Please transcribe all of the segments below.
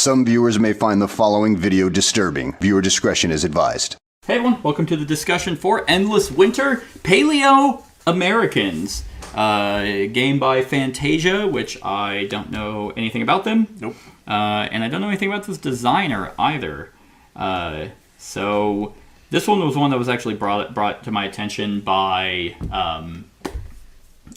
Some viewers may find the following video disturbing. Viewer discretion is advised. Hey everyone, welcome to the discussion for Endless Winter Paleo Americans. Game by Fantasia, which I don't know anything about them. Nope. And I don't know anything about this designer either. So this one was one that was actually brought to my attention by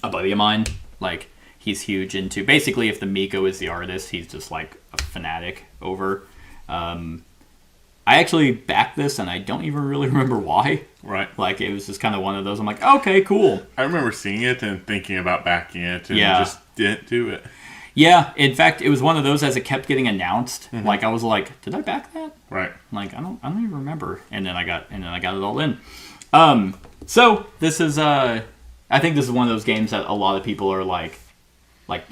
a buddy of mine. Like, he's huge into... Basically, if the Miko is the artist, he's just like a fanatic over... I actually backed this, and I don't even really remember why. Right. Like, it was just kind of one of those, I'm like, okay, cool. I remember seeing it and thinking about backing it, and just didn't do it. Yeah, in fact, it was one of those as it kept getting announced. Mm-hmm. Like, I was like, did I back that? Right. Like, I don't even remember. And then I got it all in. So this is I think this is one of those games that a lot of people are like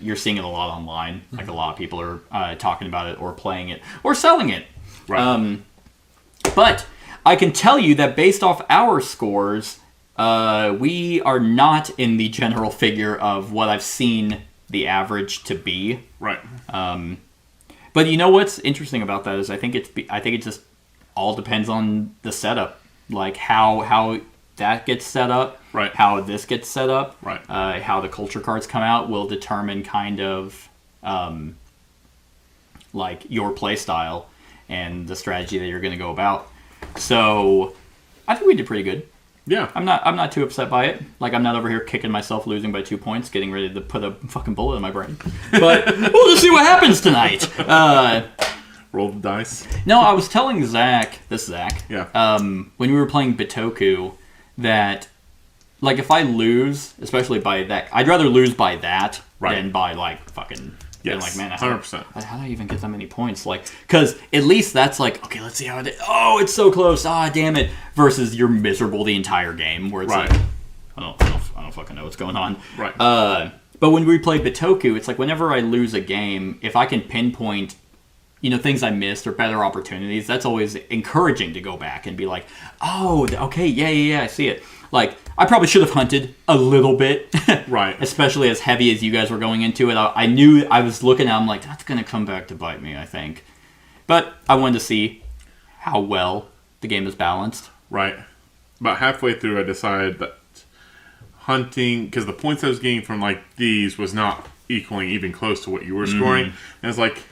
you're seeing it a lot online. Mm-hmm. Like, a lot of people are talking about it or playing it or selling it. Right. But I can tell you that based off our scores, we are not in the general figure of what I've seen the average to be. Right. But you know what's interesting about that is I think it just all depends on the setup, like how that gets set up, right? How this gets set up, right? How the culture cards come out will determine kind of like your play style and the strategy that you're going to go about. So I think we did pretty good. Yeah. I'm not too upset by it. Like, I'm not over here kicking myself, losing by 2 points, getting ready to put a fucking bullet in my brain. But we'll just see what happens tonight. Roll the dice. No, I was telling Zach, yeah. When we were playing Bitoku, that, like, if I lose, especially by that, I'd rather lose by that than by, like, fucking... Yes, like, man, 100%. How do I even get that many points? Like, because at least that's like, okay, let's see how it is. Oh, it's so close. Ah, damn it. Versus you're miserable the entire game, where it's like, I don't fucking know what's going on. Right. But when we play Bitoku, it's like whenever I lose a game, if I can pinpoint, things I missed or better opportunities, that's always encouraging to go back and be like, oh, okay, yeah, I see it. Like, I probably should have hunted a little bit. Right. Especially as heavy as you guys were going into it. I knew, I was looking at it, I'm like, that's going to come back to bite me, I think. But I wanted to see how well the game is balanced. Right. About halfway through, I decided that hunting, because the points I was getting from, like, these was not equaling even close to what you were scoring. And it's like,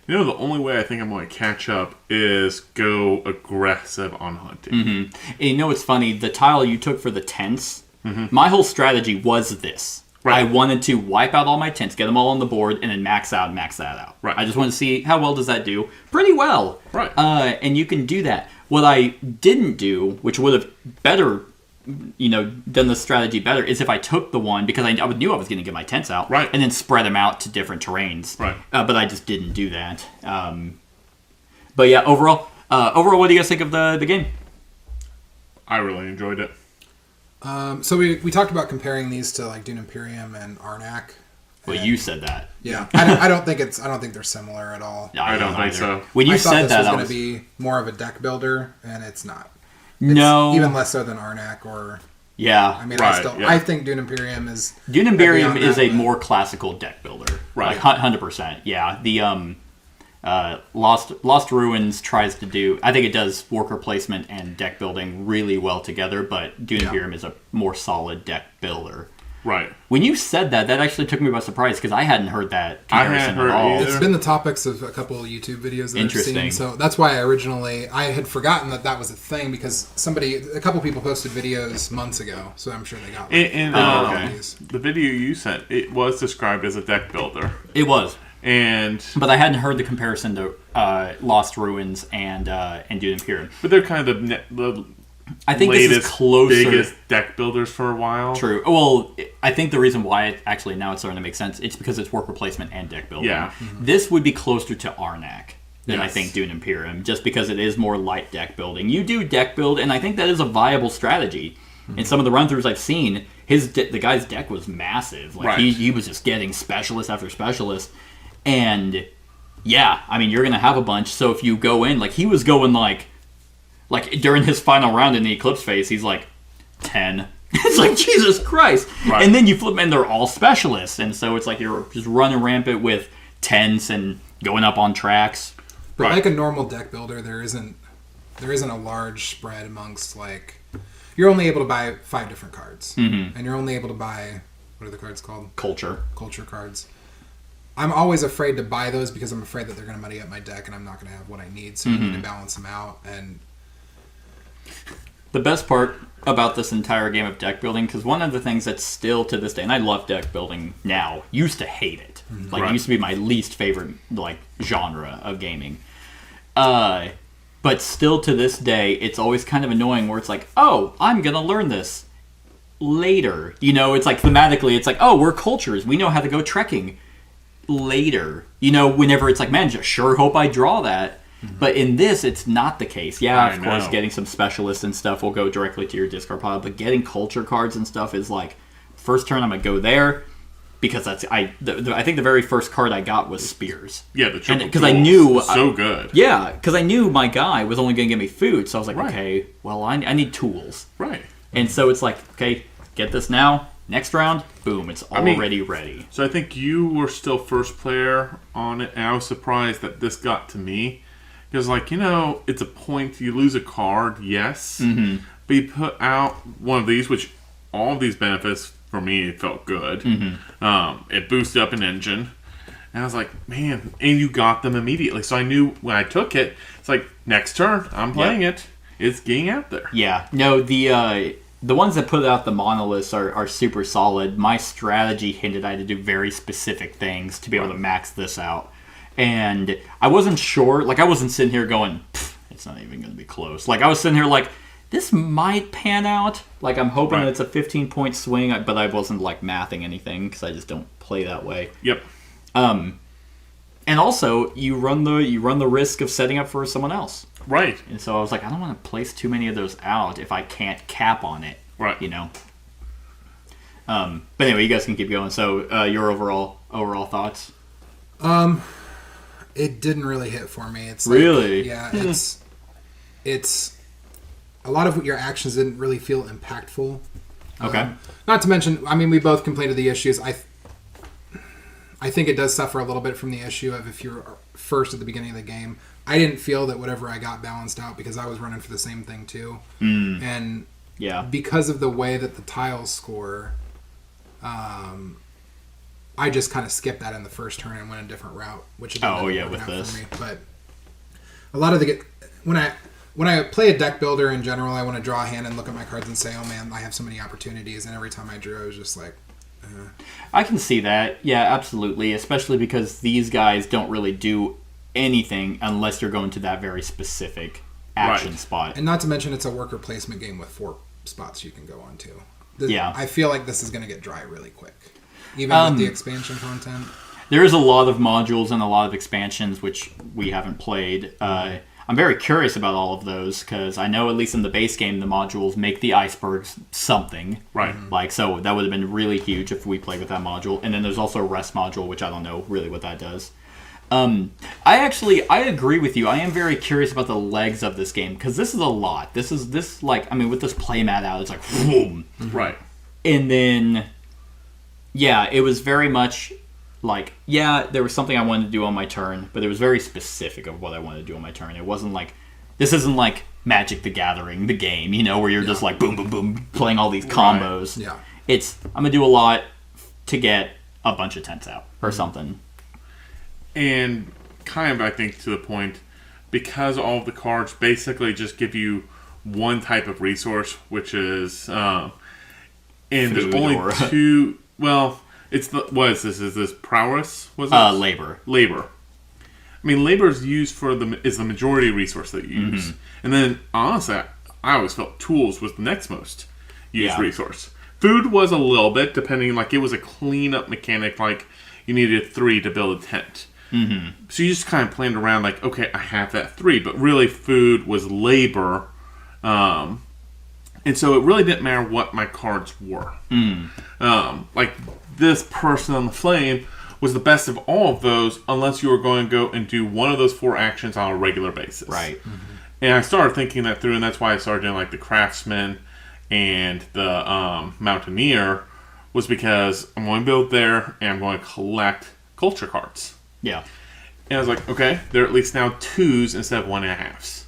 the only way I think I'm going to catch up is go aggressive on hunting. Mm-hmm. And it's funny, the tile you took for the tents, my whole strategy was this. Right. I wanted to wipe out all my tents, get them all on the board, and then max that out. Right. I just wanted to see how well does that do. Pretty well. Right. And you can do that. What I didn't do, which would have better... done the strategy better, is if I took the one, because I knew I was going to get my tents out, right, and then spread them out to different terrains. Right. But I just didn't do that. But yeah, overall, what do you guys think of the game? I really enjoyed it. So we talked about comparing these to like Dune Imperium and Arnak. Well, you said that. Yeah, I don't think they're similar at all. No, I don't think so. When you said that, this was going to be more of a deck builder, and it's not. It's no, even less so than Arnak or. Yeah, I mean, right, I think Dune Imperium is. Dune Imperium is a more classical deck builder, right? Like 100%. Yeah, the Lost Ruins tries to do. I think it does worker placement and deck building really well together, but Dune Imperium is a more solid deck builder. Right. When you said that actually took me by surprise because I hadn't heard that comparison at all. It's been the topics of a couple of YouTube videos that I've seen. So that's why I had forgotten that was a thing because a couple people posted videos months ago. So I'm sure they got the video you sent, it was described as a deck builder. It was. But I hadn't heard the comparison to Lost Ruins and Dune Imperium. But they're kind of the I think this is closer. Biggest deck builders for a while. True. Well, I think the reason why it's starting to make sense, it's because it's worker placement and deck building. Yeah. Mm-hmm. This would be closer to Arnak than I think Dune Imperium, just because it is more light deck building. You do deck build, and I think that is a viable strategy. Mm-hmm. In some of the run-throughs I've seen, the guy's deck was massive. Like he was just getting specialist after specialist. And yeah, I mean, you're going to have a bunch. So if you go in, like he was going like during his final round in the Eclipse phase, he's like 10. It's like, Jesus Christ. Right. And then you flip, and they're all specialists. And so it's like you're just running rampant with 10s and going up on tracks. But Right. like a normal deck builder, there isn't a large spread amongst like you're only able to buy 5 different cards, and you're only able to buy what are the cards called? Culture Cards. I'm always afraid to buy those because I'm afraid that they're going to muddy up my deck and I'm not going to have what I need. So you need to balance them out. And the best part about this entire game of deck building, because one of the things that's still to this day, and I love deck building now, used to hate it. Like, Right. it used to be my least favorite, like, genre of gaming. But still to this day, it's always kind of annoying where it's like, oh, I'm going to learn this later. You know, it's like thematically, it's like, oh, we're cultures. We know how to go trekking later. You know, whenever it's like, man, just sure hope I draw that. But in this, it's not the case. Yeah, of course, getting some specialists and stuff will go directly to your discard pile, but getting culture cards and stuff is like, first turn I'm going to go there, because that's I think the very first card I got was Spears. Yeah, the triple because I tools knew was so good. Yeah, because I knew my guy was only going to give me food, so I was like, Right. okay, well, I need tools. Right. And so it's like, okay, get this now. Next round, boom, it's already ready. So I think you were still first player on it, and I was surprised that this got to me. Because, like, you know, it's a point. You lose a card, yes. But you put out one of these, which all of these benefits, for me, it felt good. It boosted up an engine. And I was like, man, and you got them immediately. So I knew when I took it, it's like, next turn, I'm playing it. It's getting out there. Yeah. No, the ones that put out the monoliths are super solid. My strategy hinted I had to do very specific things to be able to max this out. And I wasn't sure, like I wasn't sitting here going, it's not even going to be close. Like I was sitting here like, this might pan out. Like I'm hoping that it's a 15-point swing, but I wasn't like mathing anything because I just don't play that way. Yep. And also you run the risk of setting up for someone else. Right. And so I was like, I don't want to place too many of those out if I can't cap on it. Right. You know. But anyway, you guys can keep going. So your overall thoughts? it didn't really hit for me. It's like, really, yeah, it's a lot of your actions didn't really feel impactful. Okay. Not to mention, I mean, we both complained of the issues. I think it does suffer a little bit from the issue of if you're first at the beginning of the game. I didn't feel that whatever I got balanced out because I was running for the same thing too. And yeah, because of the way that the tiles score, I just kind of skipped that in the first turn and went a different route, which it with out this. for me. But a lot of when I play a deck builder in general, I want to draw a hand and look at my cards and say, "Oh man, I have so many opportunities." And every time I drew, I was just like, I can see that. Yeah, absolutely. Especially because these guys don't really do anything unless you're going to that very specific action spot. And not to mention, it's a worker placement game with 4 spots you can go on to. Yeah. I feel like this is going to get dry really quick, even with the expansion content. There is a lot of modules and a lot of expansions which we haven't played. I'm very curious about all of those because I know at least in the base game the modules make the icebergs something. Right. Like, so that would have been really huge if we played with that module. And then there's also a rest module, which I don't know really what that does. I agree with you. I am very curious about the legs of this game because this is a lot. This with this playmat out, it's like, boom. Right. And then, yeah, it was very much like, yeah, there was something I wanted to do on my turn, but it was very specific of what I wanted to do on my turn. It wasn't like, this isn't like Magic the Gathering, the game, where you're just like, boom, boom, boom, playing all these combos. Yeah. It's, I'm going to do a lot to get a bunch of tents out or something. And kind of, I think, to the point, because all of the cards basically just give you one type of resource, which is, and there's Food only or- 2, well, it's the, what is this? Is this prowess? Was it? Labor. Labor. I mean, labor is used is the majority resource that you use. And then, honestly, I always felt tools was the next most used resource. Food was a little bit, depending, like, it was a cleanup mechanic, like, you needed 3 to build a tent. So you just kind of planned around like, okay, I have that 3, but really food was labor, and so it really didn't matter what my cards were. Like this person on the flame was the best of all of those, unless you were going to go and do one of those 4 actions on a regular basis. Right. And I started thinking that through, and that's why I started doing like the craftsman and the mountaineer, was because I'm going to build there and I'm going to collect culture cards. Yeah. And I was like, okay, they're at least now 2s instead of 1.5s.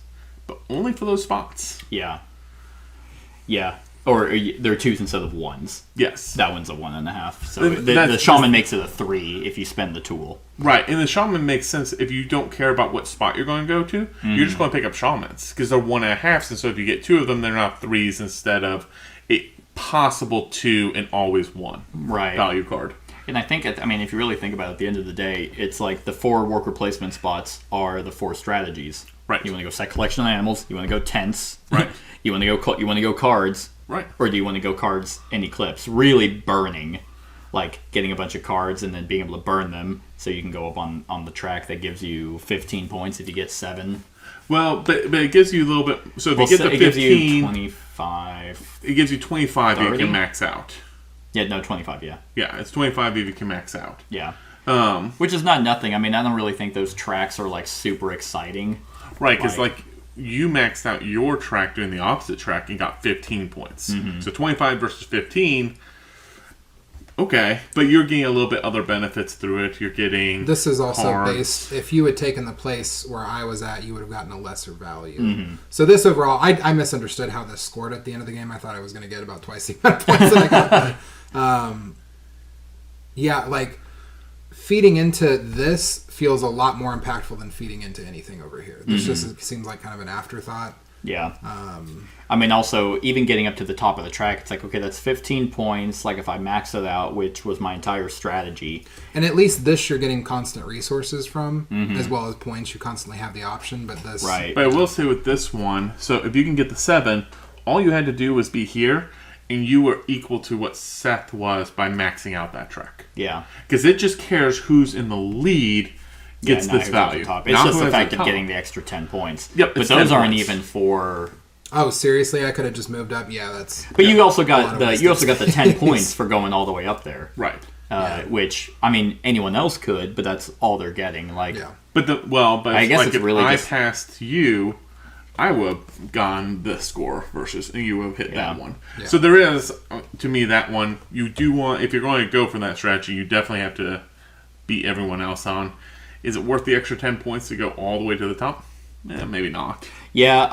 But only for those spots. Yeah. Yeah. Or they're 2s instead of 1s. Yes. That one's a 1.5. So the That's- shaman makes it a 3 if you spend the tool. Right, and the shaman makes sense if you don't care about what spot you're going to go to. You're just going to pick up shamans because they're 1.5s, and so if you get 2 of them, they're not 3s instead of a possible 2 and always 1 Right. value card. And I think, if you really think about it, at the end of the day, it's like the 4 worker placement spots are the 4 strategies. Right. You want to go set collection of animals. You want to go tents. Right. You want to go cards. Right. Or do you want to go cards and eclipse? Really burning, like getting a bunch of cards and then being able to burn them so you can go up on the track that gives you 15 points if you get 7. Well, but it gives you a little bit. So if you get the 15, it gives you 25. it gives you 25 if you 30? can max out. Yeah, no, 25. Yeah, Yeah, it's 25 if you can max out. yeah. Which is not nothing. I don't really think those tracks are like super exciting. Right, because Like- you maxed out your track doing the opposite track and got 15 points. Mm-hmm. So 25 versus 15. Okay, but you're getting a little bit other benefits through it. You're getting This is also cards. based. If you had taken the place where I was at, you would have gotten a lesser value. Mm-hmm. So this overall, I misunderstood how this scored at the end of the game. I thought I was going to get about twice the amount of points that I got. Yeah, like feeding into this feels a lot more impactful than feeding into anything over here. This just seems like kind of an afterthought. Yeah. Also, even getting up to the top of the track, it's like, okay, that's 15 points. Like, if I max it out, which was my entire strategy. And at least this you're getting constant resources from, as well as points. You constantly have the option, but this... Right. But I will say with this one, so if you can get the 7, all you had to do was be here, and you were equal to what Seth was by maxing out that track. Yeah. Because it just cares who's in the lead gets not this who's at the value. top. It's Not just who the has fact of top. getting the extra 10 points. Yep, But it's those 10 aren't points. even for... Oh, seriously? I could have just moved up? Yeah, that's... But you also A lot got of the wasted you also got the 10 space. points for going all the way up there. Right. Which, anyone else could, but that's all they're getting. Like, Yeah. But I guess like it's if really I just- passed you, I would have gone this score versus and you would have hit that Yeah. one. Yeah. So there is, to me, that one you do want. If you're going to go for that strategy, you definitely have to beat everyone else on. Is it worth the extra 10 points to go all the way to the top? Maybe not. yeah,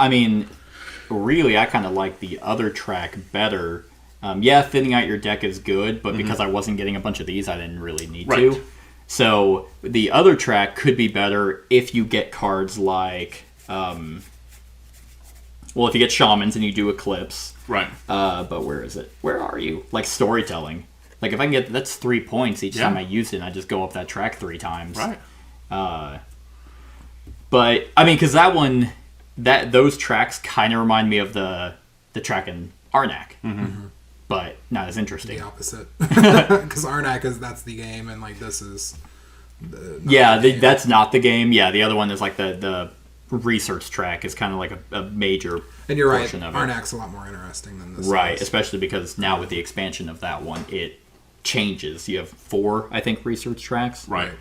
really, I kind of like the other track better. Thinning out your deck is good, but because I wasn't getting a bunch of these, I didn't really need Right. to. So the other track could be better if you get cards like, if you get shamans and you do eclipse. Right. But where is it? Where are you? Like storytelling. Like if I can get that's 3 points each Yeah. time I use it, and I just go up that track 3 times. Right. But because that one, those tracks kind of remind me of the track in Arnak, but not as interesting. The opposite. Because Arnak that's the game, and like this is... That's not the game. Yeah, the other one is like the research track is kind of like a major And you're right, portion of it. Arnak's a lot more interesting than this. Right, is. especially because now with the expansion of that one, it changes. You have 4, I think, research tracks. Right.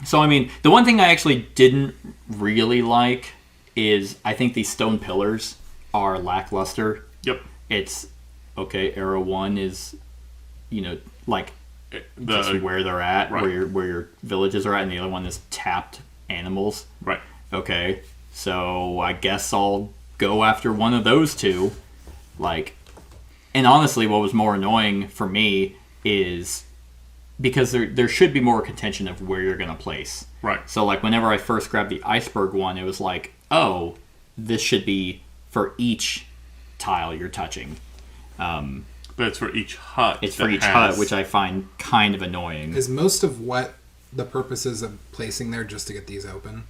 So, the one thing I actually didn't really like is I think these stone pillars are lackluster. Yep. It's, okay, Arrow 1 is, just where they're at, Right. where your villages are at, and the other one is tapped animals. Right. Okay, so I guess I'll go after one of those 2. And honestly, what was more annoying for me is because there should be more contention of where you're going to place. Right. So, whenever I first grabbed the iceberg one, it was like, oh, this should be for each tile you're touching. But it's for each hut. It's for that each has- hut, which I find kind of annoying. Is most of what the purposes of placing there just to get these open?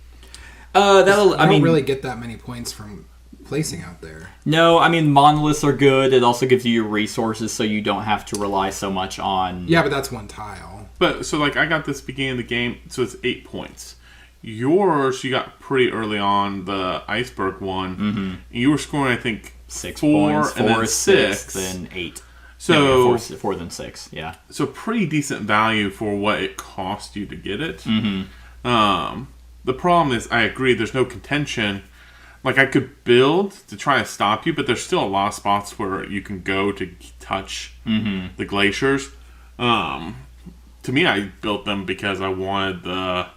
I I don't really get that many points from placing out there. No, monoliths are good. It also gives you your resources so you don't have to rely so much on... Yeah, but that's one tile. But so I got this beginning of the game, so it's 8 points. Yours, you got pretty early on the iceberg one. And you were scoring, I think, 6 4 points, and 4, then 6, 6. then 8. So No, 4 then 6, yeah. So pretty decent value for what it cost you to get it. The problem is, I agree, there's no contention. I could build to try to stop you, but there's still a lot of spots where you can go to touch the glaciers. to me, I built them because I wanted the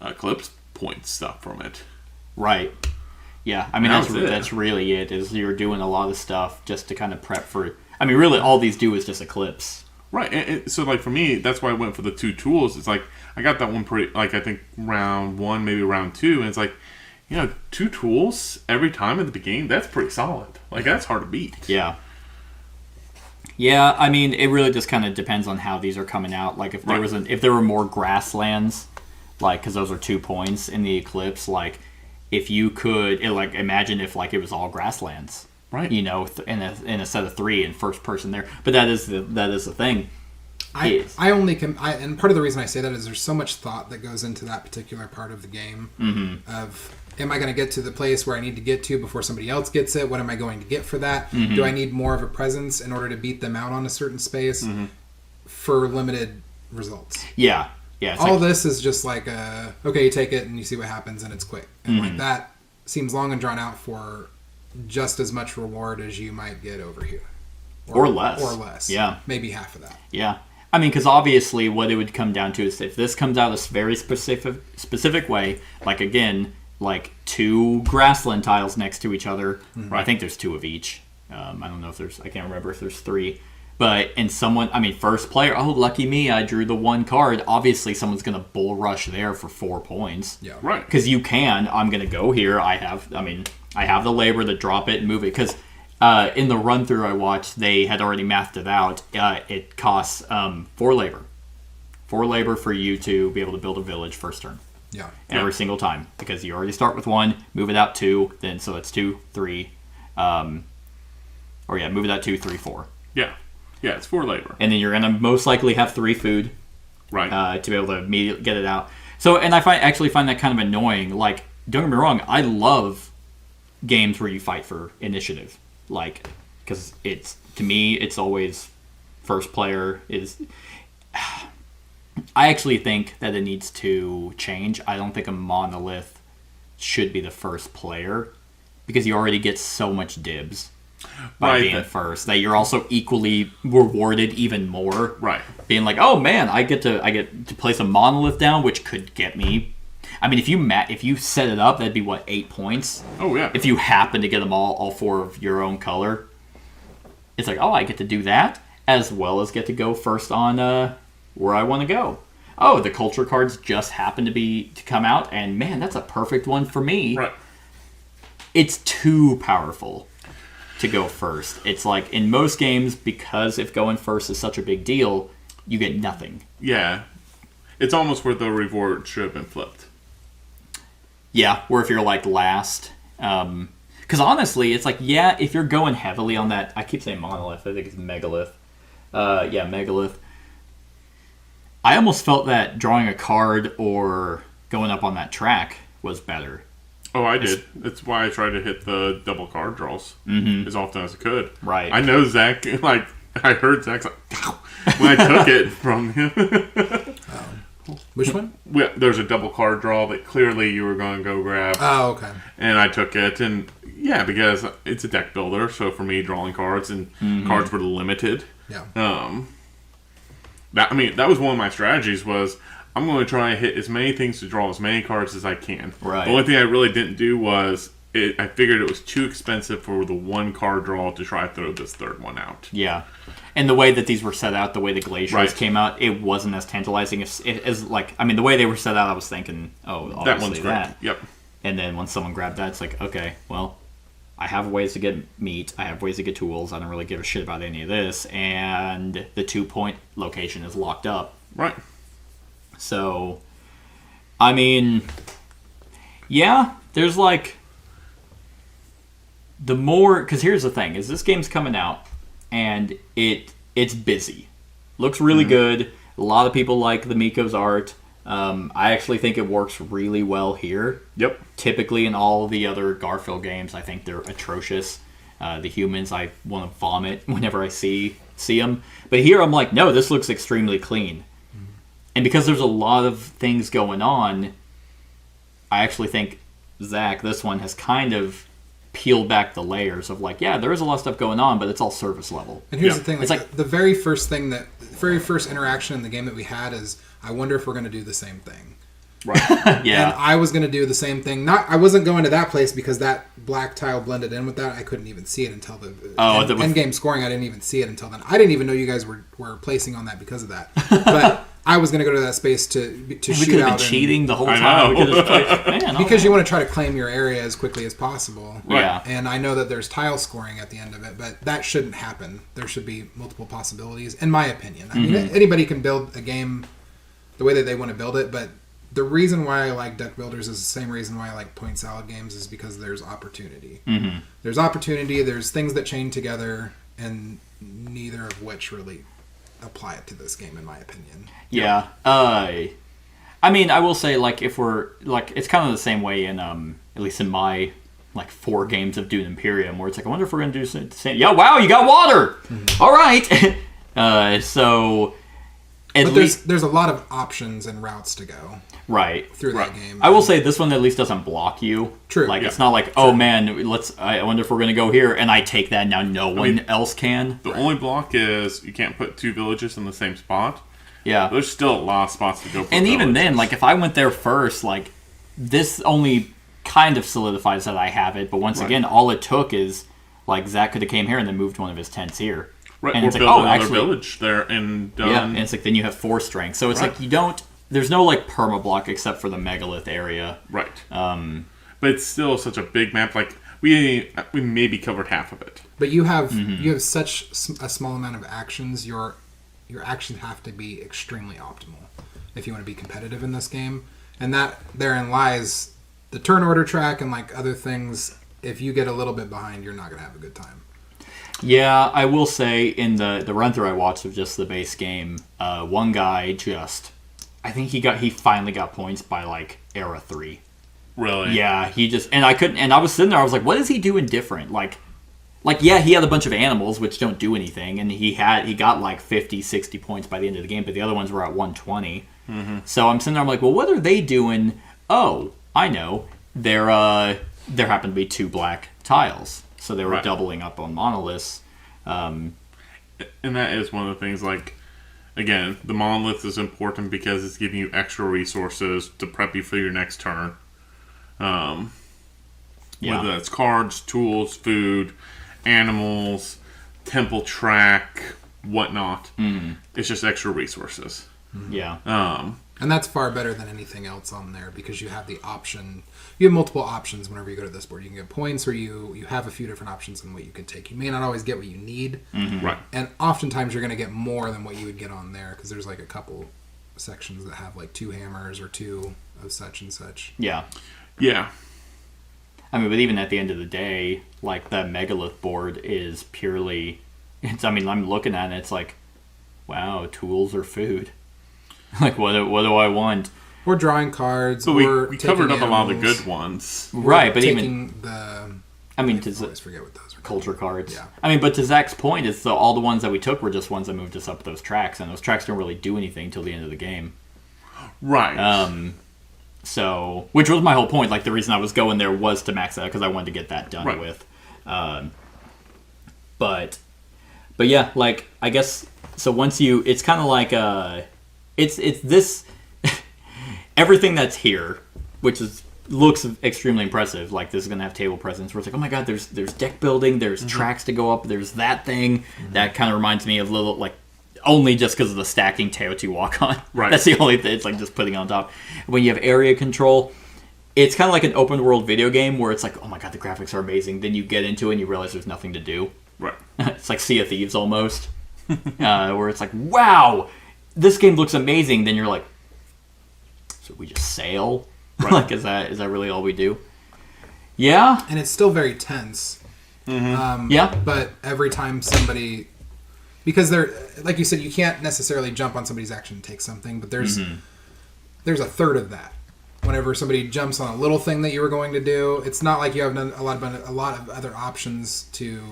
Eclipse point stuff from it. Right. Yeah, I mean, That was it. that's really it, is you're doing a lot of stuff just to kind of prep for... I mean, really, all these do is just Eclipse. Right, and so like for me, that's why I went for the 2 tools. It's like, I got that one pretty, like I think round 1, maybe round 2, and it's like, 2 tools every time at the beginning, that's pretty solid. Like, that's hard to beat. Yeah. Yeah, I mean, it really just kind of depends on how these are coming out. Like, if there if there were more grasslands, like, because those are 2 points in the Eclipse, like, if you could, imagine if, like, it was all grasslands. Right. In a set of 3 and first person there. But that is the thing. And part of the reason I say that is there's so much thought that goes into that particular part of the game. Mm-hmm. Of, am I going to get to the place where I need to get to before somebody else gets it? What am I going to get for that? Mm-hmm. Do I need more of a presence in order to beat them out on a certain space for limited results? Yeah. Yeah. All this is just like, okay, you take it and you see what happens and it's quick. And like that seems long and drawn out for just as much reward as you might get over here. Or less. Or less. Yeah. Maybe half of that. Yeah. I mean, because obviously what it would come down to is if this comes out a very specific way, like, again, like 2 grassland tiles next to each other. Or I think there's 2 of each. I don't know if I can't remember if there's 3. But, and first player, oh, lucky me, I drew the 1 card. Obviously, someone's going to bull rush there for 4 points. Yeah. Right. Because I'm going to go here. I have the labor to drop it and move it. Because in the run-through I watched, they had already mathed it out. It costs 4 labor. 4 labor for you to be able to build a village first turn. Yeah. Every single time. Because you already start with 1, move it out 2, then so it's 2, 3. Move it out 2, 3, 4. Yeah. Yeah, it's 4 labor. And then you're going to most likely have 3 food. Right. To be able to immediately get it out. So, and I actually find that kind of annoying. Like, don't get me wrong, I love games where you fight for initiative. Like, because to me, it's always first player is... I actually think that it needs to change. I don't think a monolith should be the first player because you already get so much dibs by being first that you're also equally rewarded even more. Right. Being like, oh man, I get to place a monolith down, which could get me. I mean, if you set it up, that'd be 8 points. Oh yeah. If you happen to get them all 4 of your own color, it's like, oh, I get to do that as well as get to go first on where I want to go. Oh, the culture cards just happen to come out, and man, that's a perfect one for me. Right. It's too powerful to go first. It's like in most games, because if going first is such a big deal, you get nothing. Yeah. It's almost where the reward should have been flipped. Yeah, where if you're like last. Because honestly, it's like, yeah, if you're going heavily on that, I keep saying monolith, I think it's megalith. Megalith. I almost felt that drawing a card or going up on that track was better. Oh, I did. That's why I tried to hit the double card draws as often as I could. Right. I know Zach, like, I heard Zach's like, when I took it from him. Which one? There's a double card draw that clearly you were going to go grab. Oh, okay. And I took it, and yeah, because it's a deck builder, so for me, drawing cards and cards were limited. Yeah. That was one of my strategies was I'm going to try and hit as many things to draw as many cards as I can. Right. The only thing I really didn't do was I figured it was too expensive for the 1 card draw to try to throw this 3rd one out. Yeah. And the way that these were set out, the way the glaciers Right. came out, it wasn't as tantalizing as the way they were set out, I was thinking, oh, obviously That one's great. that. Yep. And then when someone grabbed that, it's like, okay, well, I have ways to get meat, I have ways to get tools, I don't really give a shit about any of this, and the 2-point location is locked up. Right. So, I mean, yeah, there's like, the more, because here's the thing, is this game's coming out, and it's busy. Looks really good. A lot of people like the Miko's art. I actually think it works really well here. Yep. Typically in all the other Garfield games, I think they're atrocious. The humans, I want to vomit whenever I see them. But here I'm like, no, this looks extremely clean. And because there's a lot of things going on, I actually think, Zach, this one has kind of peeled back the layers of like, yeah, there is a lot of stuff going on, but it's all surface level. And here's Yeah. the thing: It's the very first interaction in the game that we had is, I wonder if we're going to do the same thing. Right. And Yeah. I was going to do the same thing. I wasn't going to that place because that black tile blended in with that. I couldn't even see it until the end game scoring. I didn't even see it until then. I didn't even know you guys were placing on that because of that. But I was going to go to that space to We shoot could have out been cheating the whole I time. know. We could have played, man, because you want to try to claim your area as quickly as possible. Yeah. And I know that there's tile scoring at the end of it, but that shouldn't happen. There should be multiple possibilities, in my opinion. I mean, anybody can build a game the way that they want to build it, but the reason why I like deck builders is the same reason why I like point salad games, is because there's opportunity. There's opportunity, there's things that chain together, and neither of which really apply it to this game, in my opinion. Yeah. I mean, I will say, like, if we're, like, it's kind of the same way in, at least in my, like, 4 games of Dune Imperium, where it's like, I wonder if we're going to do the same. Yeah, wow, you got water! All right. So, at But least... there's a lot of options and routes to go Right. through that game. I will say this one at least doesn't block you. True. Like, Yeah. it's not like, oh, man, I wonder if we're going to go here, and I take that, and now no one else can. The only block is you can't put 2 villages in the same spot. Yeah. There's still a lot of spots to go for. And even villages. then, like, if I went there first, like, this only kind of solidifies that I have it. But once again, all it took is, like, Zach could have came here and then moved one of his tents here. Right, And or it's like, build oh, another actually, village there and done. yeah, and it's like then you have 4 strength. So it's Right. like you don't. There's no like perma block except for the megalith area. Right. But it's still such a big map. Like we maybe covered half of it. But you have such a small amount of actions. Your actions have to be extremely optimal if you want to be competitive in this game, and that therein lies the turn order track and like other things. If you get a little bit behind, you're not going to have a good time. Yeah, I will say in the run through I watched of just the base game, one guy just, I think he finally got points by like era 3. Really? Yeah, he just, and I was sitting there, I was like, what is he doing different? Like yeah, he had a bunch of animals which don't do anything, and he got like 50, 60 points by the end of the game, but the other ones were at 120. So I'm sitting there, I'm like, well, what are they doing? Oh, I know. There happened to be 2 black tiles, so they were Right. doubling up on monoliths. And that is one of the things, like, again, the monolith is important because it's giving you extra resources to prep you for your next turn. Yeah. Whether that's cards, tools, food, animals, temple track, whatnot. It's just extra resources. Yeah. And that's far better than anything else on there because you have the option. You have multiple options whenever you go to this board. You can get points, or you have a few different options on what you can take. You may not always get what you need, Right. and oftentimes you're going to get more than what you would get on there because there's like a couple sections that have like 2 hammers or 2 of such and such. Yeah. Yeah. I mean, but even at the end of the day, like, that megalith board is purely... I'm looking at it, it's like, wow, tools or food. Like, what do I want? Or drawing cards. But or we covered taking up a lot of the animals, good ones. or Right, but taking even... the. I mean, I to always forget what those are. culture cards. Yeah. I mean, but to Zach's point, it's all the ones that we took were just ones that moved us up those tracks, and those tracks don't really do anything until the end of the game. Right. So, which was my whole point. Like, the reason I was going there was to max out because I wanted to get that done Right. with. But yeah, like, I guess, so once you, it's kind of like, it's this, everything that's here, which looks extremely impressive. Like, this is going to have table presence where it's like, oh my god, there's deck building, there's tracks to go up, there's that thing. That kind of reminds me of little, like, only just because of the stacking Teotihuacan. Right. That's the only thing. It's like just putting on top. When you have area control, it's kind of like an open world video game where it's like, oh my god, the graphics are amazing. Then you get into it and you realize there's nothing to do. Right. It's like Sea of Thieves almost, where it's like, wow, this game looks amazing. Then you're like, so we just sail? Right. Like, is that really all we do? Yeah. And it's still very tense. Yeah. But every time somebody, because they're, like you said, you can't necessarily jump on somebody's action and take something, but there's a third of that. Whenever somebody jumps on a little thing that you were going to do, it's not like you have a lot of other options to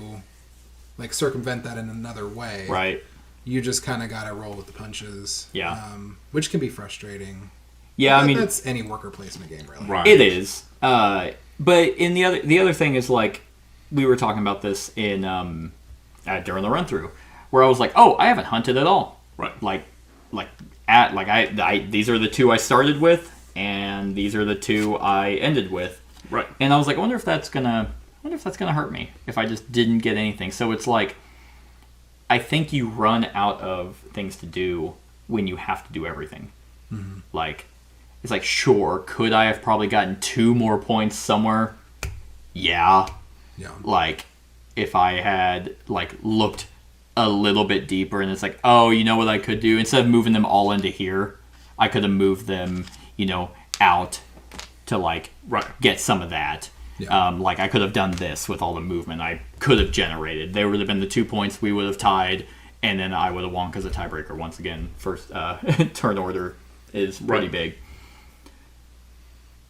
like circumvent that in another way. Right. You just kind of got to roll with the punches. Yeah. Which can be frustrating. Yeah, I mean, that's any worker placement game, really. Right. it is. But in the other thing is, like, we were talking about this in during the run through, where I was like, oh, I haven't hunted at all. Right. These are the two I started with, and these are the two I ended with. Right. And I was like, I wonder if that's gonna hurt me if I just didn't get anything. So it's like, I think you run out of things to do when you have to do everything. Mm-hmm. Like, it's like, sure, could I have probably gotten 2 more points somewhere? Yeah. Like, if I had like looked a little bit deeper, and it's like, oh, you know what I could do? Instead of moving them all into here, I could have moved them, out to like get some of that. Yeah. Like, I could have done this with all the movement I could have generated. There would have been the 2 points, we would have tied, and then I would have won because of tiebreaker. Once again, first turn order is pretty big.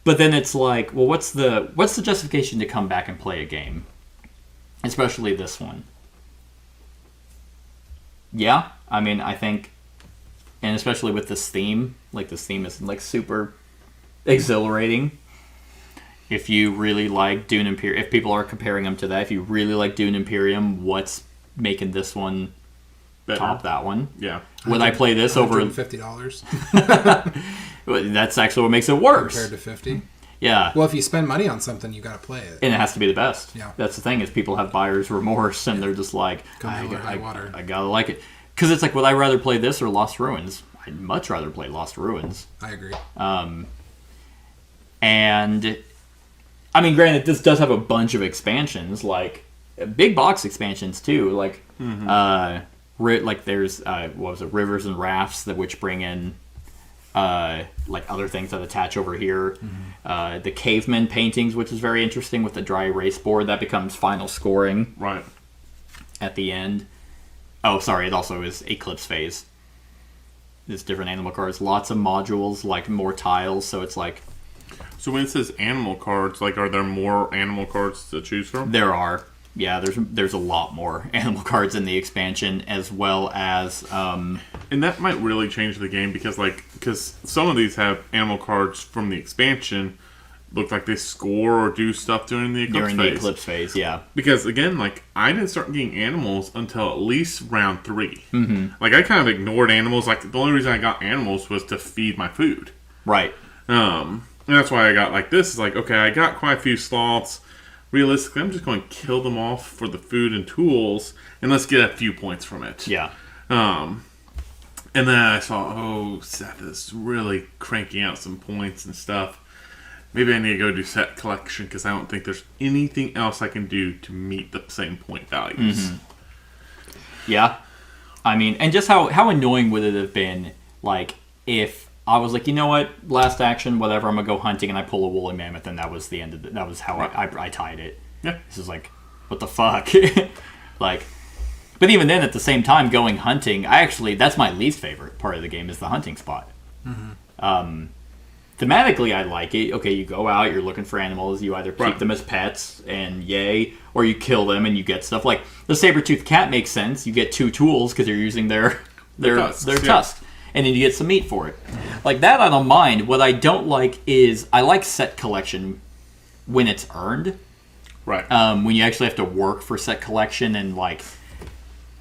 But then it's like, well, what's the justification to come back and play a game? Especially this one. Yeah, I mean, I think, and especially with this theme, like, this theme is like super exhilarating. If you really like Dune Imperium, if people are comparing them to that, if you really like Dune Imperium, what's making this one better? Top that one? Yeah. Would I play this over $50? That's actually what makes it worse. Compared to 50? Yeah. Well, if you spend money on something, you got to play it. And it has to be the best. Yeah. That's the thing, is people have buyer's remorse, and they're just like, I gotta like it. Because it's like, would I rather play this or Lost Ruins? I'd much rather play Lost Ruins. I agree. And I mean, granted, this does have a bunch of expansions, like big box expansions too. Like, like there's what was it, Rivers and Rafts, which bring in like other things that attach over here. Mm-hmm. The caveman paintings, which is very interesting, with the dry erase board that becomes final scoring. Right. At the end. Oh, sorry. It also is Eclipse Phase. There's different animal cards, lots of modules, like more tiles. So it's like. So when it says animal cards, like, are there more animal cards to choose from? There are. Yeah, there's a lot more animal cards in the expansion, as well as. And that might really change the game, because some of these have animal cards from the expansion. Look like they score or do stuff during the Eclipse phase. Yeah. Because again, like, I didn't start getting animals until at least round 3. Mm-hmm. Like, I kind of ignored animals. Like, the only reason I got animals was to feed my food. Right. And that's why I got like this. It's like, okay, I got quite a few sloths. Realistically, I'm just going to kill them off for the food and tools, and let's get a few points from it. Yeah. And then I saw, Seth is really cranking out some points and stuff. Maybe I need to go do set collection, because I don't think there's anything else I can do to meet the same point values. Mm-hmm. Yeah. I mean, and just how annoying would it have been, like, if I was like, you know what, last action, whatever, I'm going to go hunting, and I pull a woolly mammoth, and that was the end of it. That was how I tied it. Yeah. This is like, what the fuck? Like, but even then, at the same time, going hunting, that's my least favorite part of the game, is the hunting spot. Mm-hmm. Thematically, I like it. Okay, you go out, you're looking for animals, you either keep them as pets, and yay, or you kill them and you get stuff. Like, the saber-toothed cat makes sense. You get 2 tools because you're using their tusks. And then you get some meat for it. Like, that I don't mind. What I don't like is, I like set collection when it's earned. Right. When you actually have to work for set collection, and, like,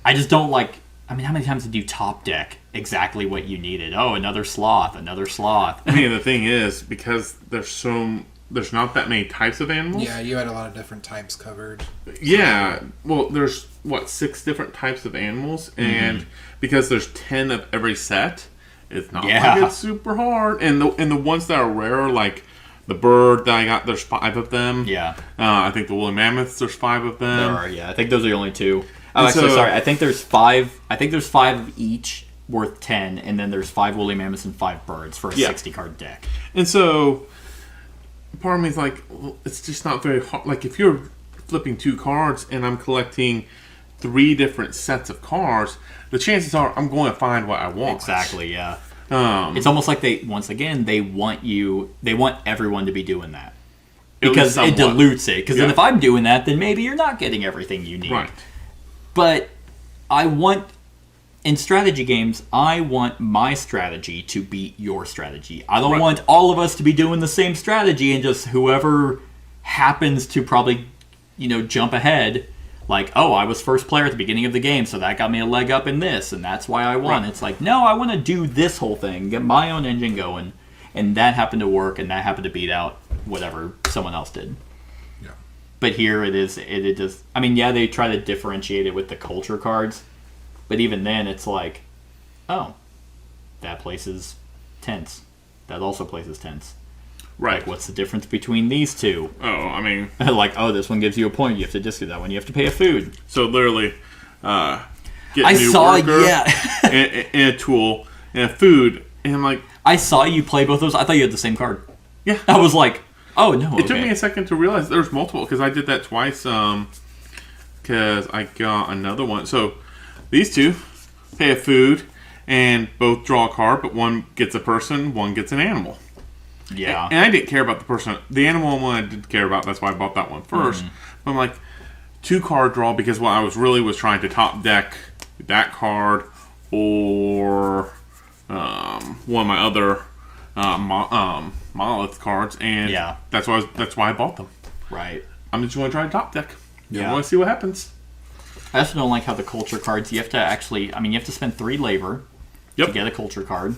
I just don't like, I mean, how many times did you top deck exactly what you needed? Oh, another sloth. I mean, the thing is, because there's not that many types of animals. Yeah, you had a lot of different types covered. Yeah. Well, there's, 6 different types of animals, and because there's 10 of every set, it's not like it's super hard. And the ones that are rare, like the bird that I got, there's 5 of them. Yeah. I think the woolly mammoths, there's 5 of them. There are, yeah. I think those are the only 2. Oh, actually, sorry. I think there's 5. I think there's 5 of each worth 10, and then there's 5 woolly mammoths and 5 birds for a 60-card deck. And so, part of me is like, well, it's just not very hard. Like, if you're flipping 2 cards and I'm collecting 3 different sets of cards, the chances are I'm going to find what I want. Exactly, yeah. It's almost like they want everyone to be doing that. Because it dilutes it. Because then if I'm doing that, then maybe you're not getting everything you need. Right. But in strategy games, I want my strategy to beat your strategy. I don't want all of us to be doing the same strategy, and just whoever happens to probably jump ahead. Like, oh, I was first player at the beginning of the game, so that got me a leg up in this, and that's why I won. Right. It's like, no, I want to do this whole thing, get my own engine going, and that happened to work, and that happened to beat out whatever someone else did. Yeah. But here it just, I mean, yeah, they try to differentiate it with the culture cards, but even then, it's like, oh, that places tents. That also places tents. Right. Like, what's the difference between these two? Oh, I mean... Like, oh, this one gives you a point. You have to discard that one. You have to pay a food. So, literally, get I a new saw, worker, yeah. and a tool, and a food, and I'm like... I saw you play both those. I thought you had the same card. Yeah. I was like, oh, no, It took me a second to realize there was multiple, because I did that twice, because I got another one. So, these two pay a food, and both draw a card, but one gets a person, one gets an animal. Yeah. And I didn't care about the person. The animal one I did care about. That's why I bought that one first. But I'm like, 2-card draw, because what I was trying to top deck that card or one of my other monolith cards, and that's why I bought them. Right. I'm just going to try to top deck. Yeah. I want to see what happens. I also don't like how the culture cards, you have to spend 3 labor Yep. to get a culture card.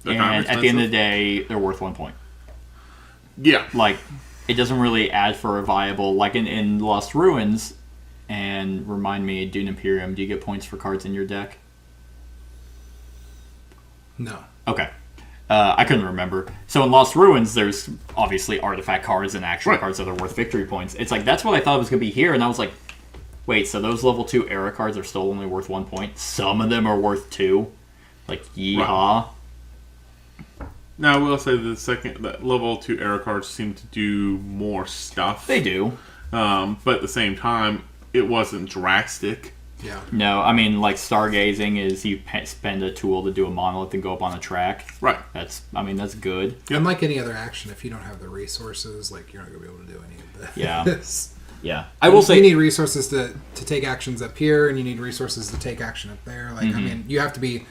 They're kind of And at the end of the expensive. day, they're worth 1 point. Yeah. Like, it doesn't really add for a viable, like in Lost Ruins, and remind me, Dune Imperium, do you get points for cards in your deck? No. Okay. I couldn't remember. So in Lost Ruins, there's obviously artifact cards and actual cards that are worth victory points. It's like, that's what I thought it was going to be here, and I was like, wait, so those level 2 era cards are still only worth 1 point? Some of them are worth 2? Like, yeehaw. Right. Now, I will say that level 2 arrow cards seem to do more stuff. They do. But at the same time, it wasn't drastic. Yeah. No, I mean, like, stargazing is you spend a tool to do a monolith and go up on a track. Right. That's good. Unlike any other action, if you don't have the resources, like, you're not going to be able to do any of this. Yeah. Yeah. I will say... You need resources to take actions up here, and you need resources to take action up there. Like, I mean, you have to be...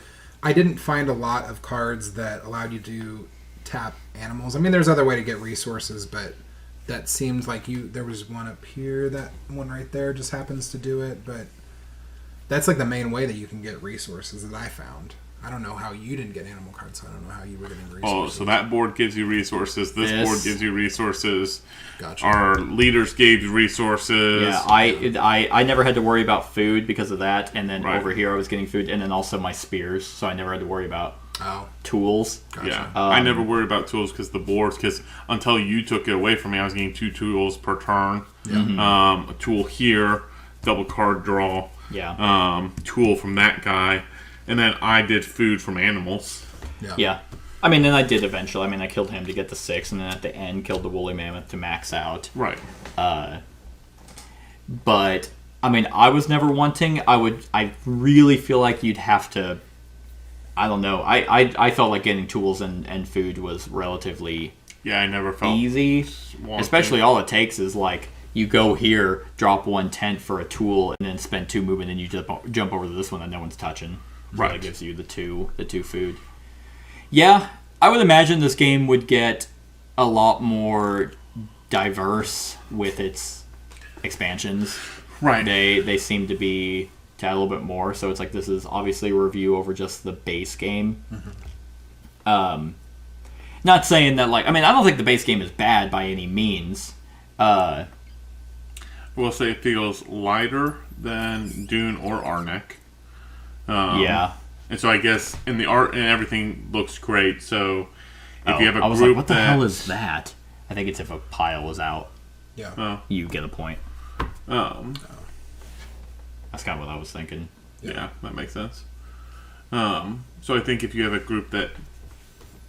I didn't find a lot of cards that allowed you to tap animals. I mean, there's other way to get resources, but that seemed like there was one up here. That one right there just happens to do it, but that's like the main way that you can get resources that I found. I don't know how you didn't get animal cards, so I don't know how you were getting resources. Oh, so that board gives you resources. This board gives you resources. Gotcha. Our leaders gave you resources. Yeah, I never had to worry about food because of that, and then Right. over here I was getting food, and then also my spears, so I never had to worry about tools. Gotcha. Yeah, I never worried about tools because until you took it away from me, I was getting 2 tools per turn. Yeah. A tool here, double card draw. Yeah. Tool from that guy, and then I did food from animals. Yeah. I mean, then I did eventually. I mean, I killed him to get the 6, and then at the end killed the woolly mammoth to max out. Right. But I mean, I was never wanting. I really feel like you'd have to. I don't know. I felt like getting tools and food was relatively Yeah, I never felt easy. wanting. Especially all it takes is like you go here, drop 1 tent for a tool, and then spend 2 movement, and you jump over to this one that no one's touching. So Right. that gives you the two food. Yeah, I would imagine this game would get a lot more diverse with its expansions. Right. They seem to add a little bit more. So it's like this is obviously a review over just the base game. Not saying that I don't think the base game is bad by any means. We'll say it feels lighter than Dune or Arnak. Yeah. And so I guess in the art and everything looks great. So if you have a I was group like, what the hell is that? I think it's if a pile is out, Yeah. you get a point. Um, That's kind of what I was thinking. yeah, that makes sense. So I think if you have a group that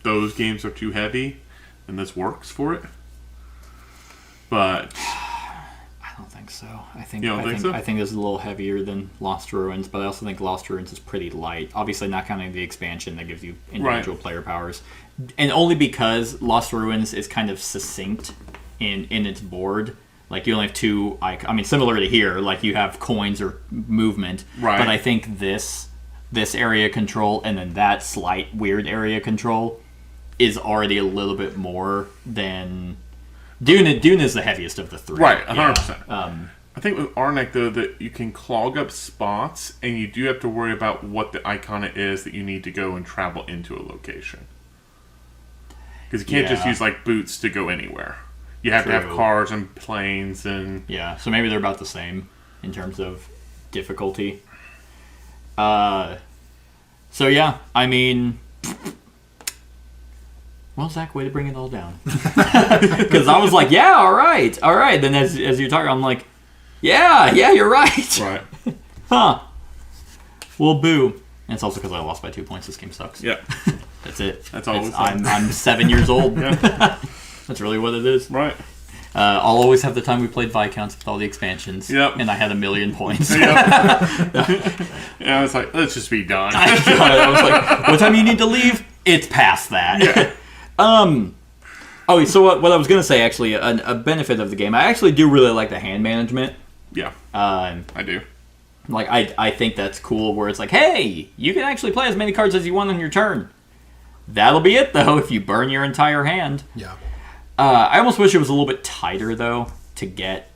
those games are too heavy, then this works for it. But I don't think so. I think You don't think so? I think this is a little heavier than Lost Ruins, but I also think Lost Ruins is pretty light. Obviously, not counting the expansion that gives you individual player powers, and only because Lost Ruins is kind of succinct in its board. Like you only have 2. Similar to here, like you have coins or movement. Right. But I think this area control and then that slight weird area control is already a little bit more than Dune is the heaviest of the three. Right, Yeah. 100%. I think with Arnak, though, that you can clog up spots, and you do have to worry about what the icon it is that you need to go and travel into a location. Because you can't just Yeah. use, like, boots to go anywhere. You have to have True. cars and planes and... Yeah, so maybe they're about the same in terms of difficulty. So yeah, I mean, well, Zach, way to bring it all down. Because I was like, yeah, all right. Then as you're talking, I'm like, yeah, you're right. Right. Huh. Well, boo. And it's also because I lost by 2 points. This game sucks. Yeah. That's it. That's all It's- we said. I'm 7 years old. Yeah. That's really what it is. Right. I'll always have the time we played Viscounts with all the expansions. Yep. And I had 1,000,000 points. Yeah, it's like, let's just be done. I was like, what time you need to leave? It's past that. Yeah. Oh, so what I was going to say, actually, a benefit of the game, I actually do really like the hand management. Yeah, I do. Like, I think that's cool, where it's like, hey, you can actually play as many cards as you want on your turn. That'll be it, though, if you burn your entire hand. Yeah. I almost wish it was a little bit tighter, though, to get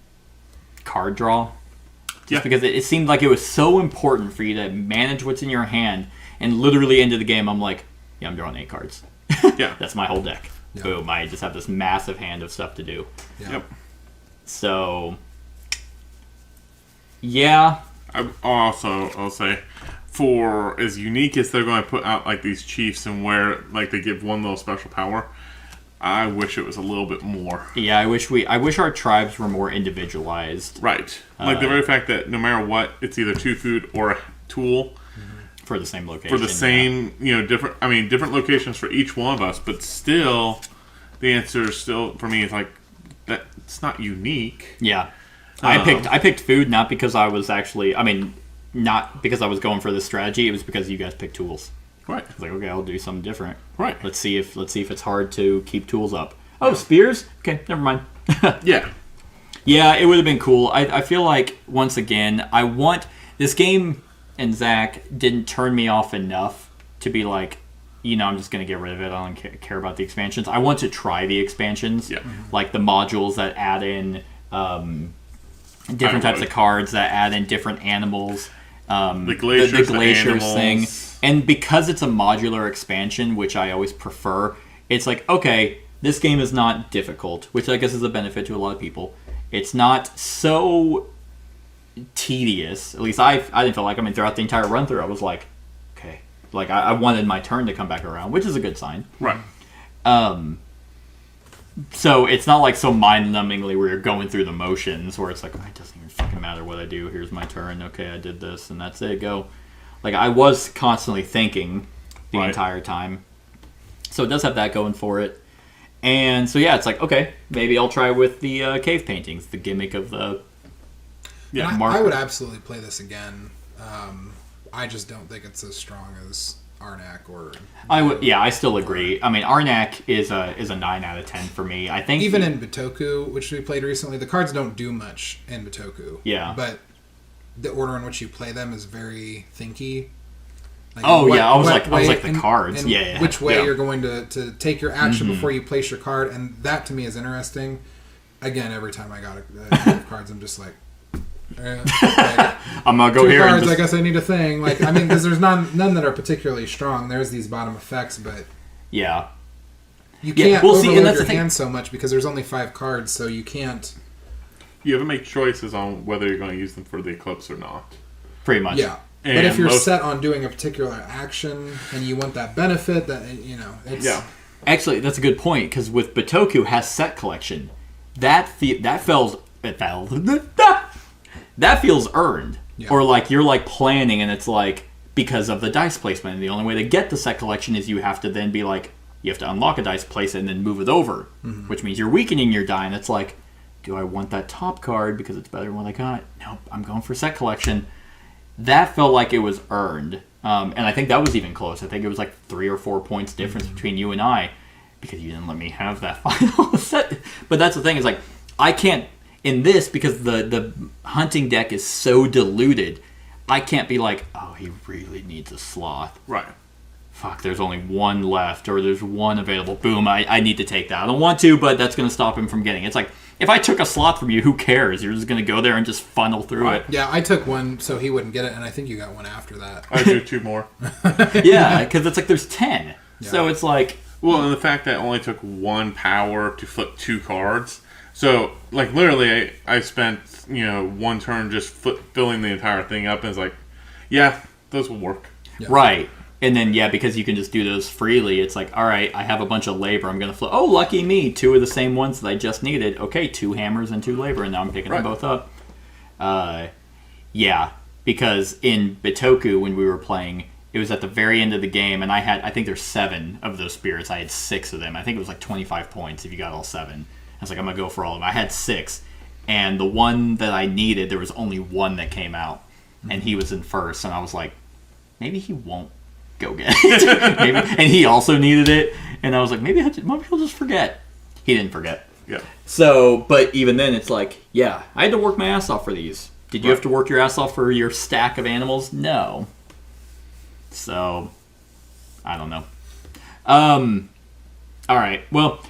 card draw. Just because it seemed like it was so important for you to manage what's in your hand. And literally into the game, I'm like, yeah, I'm drawing 8 cards. Yeah. That's my whole deck. Yeah. Boom. I just have this massive hand of stuff to do. Yeah. Yep. So, yeah. I'll say, for as unique as they're going to put out like these chiefs and where like they give one little special power, I wish it was a little bit more. Yeah, I wish our tribes were more individualized. Right. Like the very fact that no matter what, it's either 2 food or a tool For the same location. for the same, different locations for each one of us, but still, the answer is still, for me, is like, that it's not unique. Yeah. I picked food not because I was actually, not because I was going for this strategy. It was because you guys picked tools. Right. I was like, okay, I'll do something different. Right. Let's see if it's hard to keep tools up. Oh, spears? Okay, never mind. Yeah. Yeah, it would have been cool. I feel like, once again, this game, and Zach didn't turn me off enough to be like, I'm just going to get rid of it. I don't care about the expansions. I want to try the expansions. Yeah. Like the modules that add in different types of cards, that add in different animals. The glaciers, the glaciers the thing. animals. And because it's a modular expansion, which I always prefer, it's like, okay, this game is not difficult, which I guess is a benefit to a lot of people. It's not so tedious. At least I didn't feel like, throughout the entire run through, I was like, okay. Like, I wanted my turn to come back around, which is a good sign. Right. So it's not like so mind-numbingly where you're going through the motions, where it's like, oh, it doesn't even fucking matter what I do. Here's my turn. Okay, I did this, and that's it. Go. Like, I was constantly thinking the entire time. So it does have that going for it. And so, yeah, it's like, okay, maybe I'll try with the cave paintings, the gimmick of the I would absolutely play this again. I just don't think it's as strong as Arnak or... I still agree. Arnak is a 9 out of 10 for me. I think even in Bitoku, which we played recently, the cards don't do much in Bitoku. Yeah. But the order in which you play them is very thinky. Like I was like the and- cards. and Yeah. Which way Yeah. you're going to take your action before you place your card, and that to me is interesting. Again, every time I got a hand of cards, I'm just like, I'm gonna go 2 here. cards. And I just, guess I need a thing. Like, because there's none that are particularly strong. There's these bottom effects, but yeah. you Yeah, can't well, see, and overload that's your the thing. hand so much because there's only 5 cards, so you can't. You have to make choices on whether you're going to use them for the eclipse or not. Pretty much. Yeah. But And if you're most- set on doing a particular action and you want that benefit, that it's Yeah. Actually, that's a good point, because with Bitoku has set collection, that feels earned, Yeah. or like you're like planning, and it's like because of the dice placement. And the only way to get the set collection is you have to then be like you have to unlock a dice, place it, and then move it over, which means you're weakening your die. And it's like, do I want that top card because it's better than what I got? Nope, I'm going for set collection. That felt like it was earned. And I think that was even close. I think it was like 3 or 4 points difference between you and I, because you didn't let me have that final set. But that's the thing, is like, I can't, in this, because the hunting deck is so diluted, I can't be like, oh, he really needs a sloth. Right. fuck, there's only one left, or there's one available. Boom, I need to take that. I don't want to, but that's going to stop him from getting it. It's like, if I took a slot from you, who cares? You're just going to go there and just funnel through it. Yeah, I took one so he wouldn't get it, and I think you got one after that. I do 2 more. Yeah, because it's like there's 10. Yeah. So it's like... Well, and the fact that it only took 1 power to flip 2 cards. So, like, literally, I spent, 1 turn just filling the entire thing up, and it's like, yeah, those will work. Yeah. Right. And then, because you can just do those freely, it's like, all right, I have a bunch of labor. I'm going to flip. Oh, lucky me. 2 of the same ones that I just needed. Okay, 2 hammers and 2 labor, and now I'm picking them both up. Yeah, because in Bitoku, when we were playing, it was at the very end of the game, and I think there's 7 of those spirits. I had 6 of them. I think it was like 25 points if you got all 7. I was like, I'm going to go for all of them. I had 6, and the one that I needed, there was only 1 that came out, and he was in first, and I was like, maybe he won't go get it. Maybe. And he also needed it, and I was like, maybe he'll just forget. He didn't forget. Yeah. So, but even then, it's like, yeah, I had to work my ass off for these. Did you have to work your ass off for your stack of animals? No. So, I don't know. All right. Well,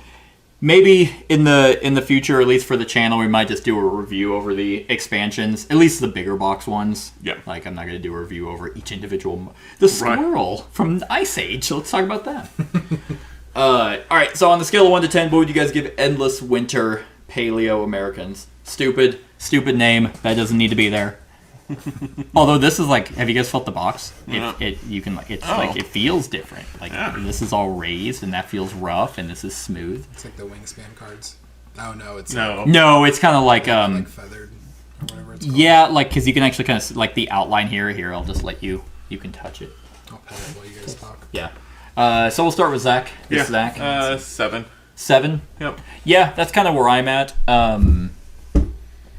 maybe in the future, at least for the channel, we might just do a review over the expansions, at least the bigger box ones. Yeah. Like, I'm not going to do a review over each individual. The squirrel from Ice Age. So let's talk about that. All right. So on the scale of 1 to 10, what would you guys give Endless Winter Paleo Americans? Stupid name. That doesn't need to be there. Although this is like, have you guys felt the box? Yeah. It feels different. Like this is all raised and that feels rough, and this is smooth. It's like the wingspan cards. Oh no, it's no, it's kind of like feathered or whatever it's called. Yeah, like because you can actually kind of like the outline here. Here, I'll just let you can touch it. I'll pet it while you guys talk. Yeah. So we'll start with Zach. Zach. 7. 7. Yep. Yeah, that's kind of where I'm at.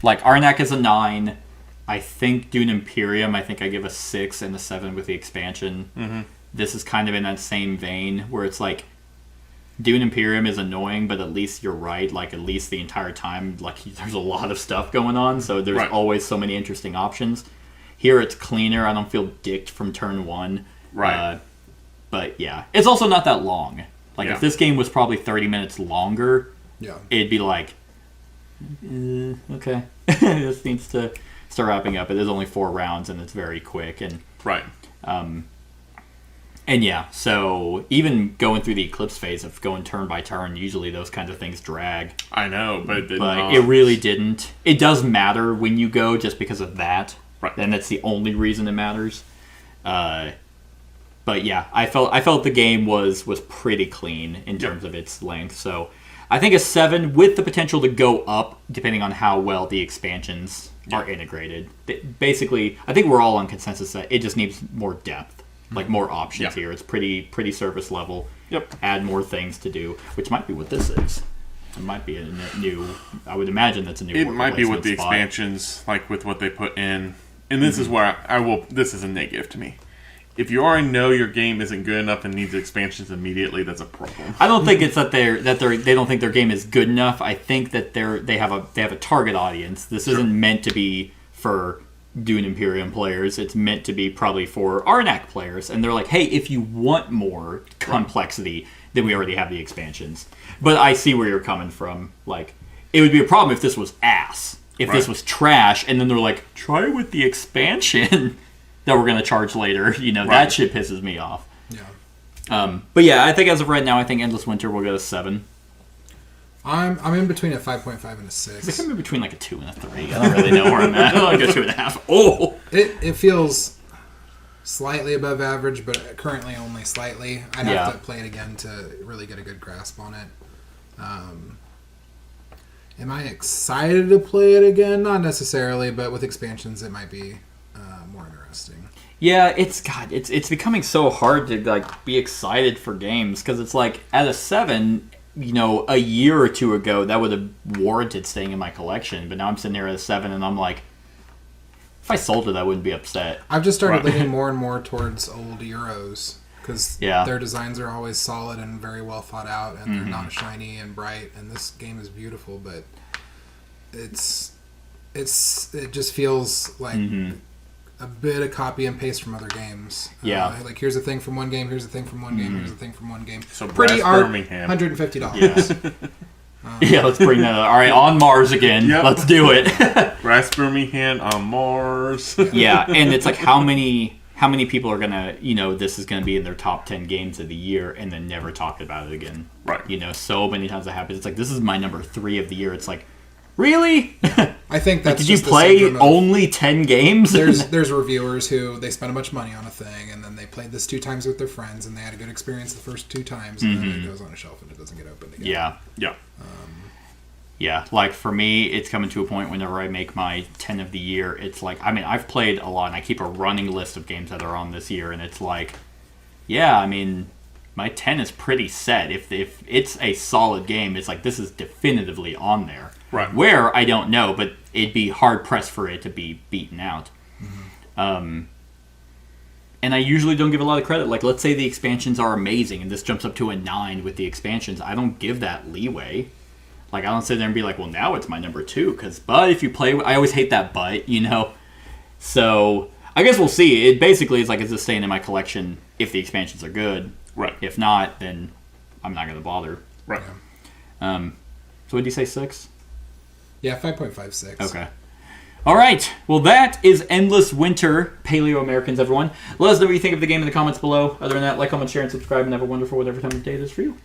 Like Arnak is a 9. I think Dune Imperium, I think I give a 6 and a 7 with the expansion. Mm-hmm. This is kind of in that same vein where it's like Dune Imperium is annoying, but at least you're right. Like at least the entire time, like there's a lot of stuff going on, so there's always so many interesting options. Here it's cleaner. I don't feel dicked from turn 1. Right. But yeah, it's also not that long. Like if this game was probably 30 minutes longer, it'd be like, okay, this needs to start wrapping up. It is only 4 rounds, and it's very quick. And and yeah, so even going through the Eclipse phase of going turn by turn, usually those kinds of things drag. I know, but it didn't. But it really didn't. It does matter when you go just because of that. Right. And that's the only reason it matters. But yeah, I felt the game was pretty clean in terms of its length. So I think a 7 with the potential to go up depending on how well the expansions are integrated. Basically, I think we're all on consensus that it just needs more depth, like more options here. It's pretty surface level. Yep. Add more things to do, which might be what this is. It might be a new. I would imagine that's a new. It might be with the spot. expansions, like with what they put in. And this is where I will. This is a negative to me. If you already know your game isn't good enough and needs expansions immediately, that's a problem. I don't think it's that they don't think their game is good enough. I think that they have a target audience. This isn't meant to be for Dune Imperium players. It's meant to be probably for Arnak players. And they're like, hey, if you want more complexity, then we already have the expansions. But I see where you're coming from. Like, it would be a problem if this was ass. If this was trash, and then they're like, try it with the expansion that we're going to charge later. That shit pisses me off. Yeah. But yeah, I think as of right now, I think Endless Winter will get a 7. I'm in between a 5.5 and a I 6. think I'm in between like a 2 and a 3. I don't really know where I'm at. I like a 2.5. Oh! It feels slightly above average, but currently only slightly. I'd have to play it again to really get a good grasp on it. Am I excited to play it again? Not necessarily, but with expansions, it might be more interesting. Yeah, it's becoming so hard to like be excited for games because it's like at a 7, a year or 2 ago that would have warranted staying in my collection, but now I'm sitting here at a 7 and I'm like, if I sold it, I wouldn't be upset. I've just started leaning more and more towards old Euros because their designs are always solid and very well thought out, and they're not shiny and bright. And this game is beautiful, but it just feels like a bit of copy and paste from other games. Yeah. Like here's a thing from one game, here's a thing from one game, here's a thing from one game. So pretty Brass art, Birmingham. $150. Yeah, let's bring that up. All right, on Mars again. Yep. Let's do it. Brass Birmingham on Mars. Yeah, and it's like how many people are gonna, this is gonna be in their top 10 games of the year and then never talk about it again. Right. So many times that happens. It's like, this is my number 3 of the year. It's like, really? I think that's Did you just the play syndrome of- only 10 games? There's reviewers who they spend a bunch of money on a thing and then they played this 2 times with their friends and they had a good experience the first 2 times and then it goes on a shelf and it doesn't get opened again. Yeah. Yeah. Yeah, like for me, it's coming to a point whenever I make my 10 of the year, it's like, I mean, I've played a lot and I keep a running list of games that are on this year, and it's like, yeah, I mean, my 10 is pretty set. If it's a solid game, it's like, this is definitively on there. Right. Where, I don't know, but it'd be hard-pressed for it to be beaten out. And I usually don't give a lot of credit. Like, let's say the expansions are amazing, and this jumps up to a 9 with the expansions. I don't give that leeway. Like, I don't sit there and be like, well, now it's my number 2. But if you play... I always hate that but, So, I guess we'll see. It basically is like, is this staying in my collection if the expansions are good? Right. If not, then I'm not going to bother. Right. So, what did you say, 6? Yeah, 5.56. Okay. All right. Well, that is Endless Winter, Paleo Americans, everyone. Let us know what you think of the game in the comments below. Other than that, like, comment, share, and subscribe, and have a wonderful whatever time of day it is for you.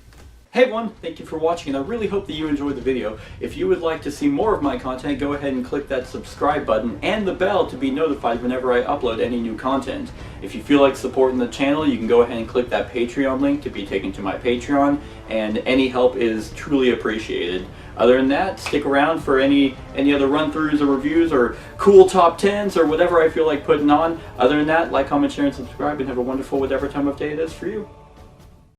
Hey everyone, thank you for watching, and I really hope that you enjoyed the video. If you would like to see more of my content, go ahead and click that subscribe button and the bell to be notified whenever I upload any new content. If you feel like supporting the channel, you can go ahead and click that Patreon link to be taken to my Patreon, and any help is truly appreciated. Other than that, stick around for any other run-throughs or reviews or cool top 10s or whatever I feel like putting on. Other than that, like, comment, share, and subscribe, and have a wonderful whatever time of day it is for you.